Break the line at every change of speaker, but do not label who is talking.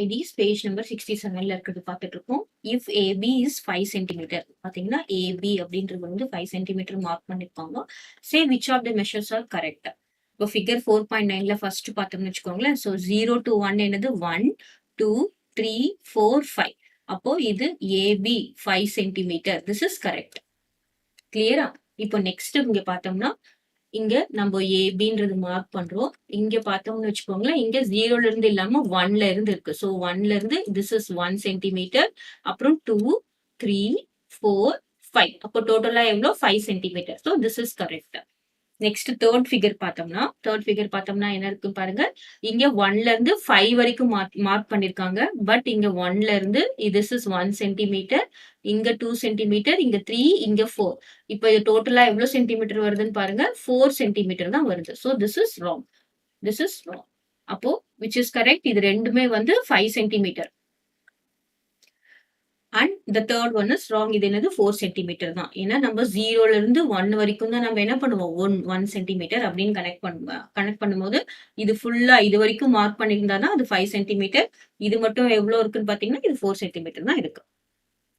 IDs page number 67ல இருக்கிறது பார்த்துட்டு இருக்கோம். இஃப் ஏபி இஸ் 5 சென்டிமீட்டர் பார்த்தீங்கன்னா ஏபி அப்படின்றது வந்து 5 சென்டிமீட்டர் மார்க் பண்ணிருக்காங்க. Say which of the measures are correct. இப்போ ஃபிகர் 4.9ல ஃபர்ஸ்ட் பார்த்தோம்னு வச்சுக்கோங்களேன். ஸோ 0 to 1 என்னது 1 2 3 4 5. அப்போ இது AB 5 centimetre. This is correct. கிளியரா? இப்போ நெக்ஸ்ட் இங்க பார்த்தோம்னா இங்க நம்ம ஏபின்றது மார்க் பண்றோம். இங்க பார்த்தோம்னு வச்சுக்கோங்களேன், இங்க 0ல இருந்து இல்லாம 1ல இருந்து இருக்கு. ஸோ 1ல இருந்து திஸ் இஸ் 1 சென்டிமீட்டர். அப்புறம் 2 3 4 5. அப்போ டோட்டலா எவ்வளோ 5 centimetre. So this is correct. Next third figure பார்த்தோம்னா என்ன இருக்கு பாருங்க. இங்க 1ல இருந்து 5 வரைக்கும் மார்க் பண்ணிருக்காங்க. பட் இங்க 1ல இருந்து திஸ் இஸ் 1 சென்டிமீட்டர், இங்க 2 சென்டிமீட்டர், இங்க 3, இங்க 4. இப்போ இது டோட்டலா எவ்வளவு சென்டிமீட்டர் வருதுன்னு பாருங்க. 4 சென்டிமீட்டர் தான் வருது. So this is wrong. அப்போ விச் இஸ் கரெக்ட்? இது ரெண்டுமே வந்து 5 centimetre. And the third one is wrong. இது என்னது 4 சென்டிமீட்டர் தான். ஏன்னா நம்ம 0ல இருந்து 1 வரைக்கும் தான் நம்ம என்ன பண்ணுவோம் 1 சென்டிமீட்டர் அப்படின்னு கனெக்ட் பண்ணும்போது இது ஃபுல்லா இது வரைக்கும் மார்க் பண்ணியிருந்தா தான் அது 5 சென்டிமீட்டர். இது மட்டும் எவ்வளவு இருக்குன்னு பாத்தீங்கன்னா இது 4 சென்டிமீட்டர் தான் இருக்கு.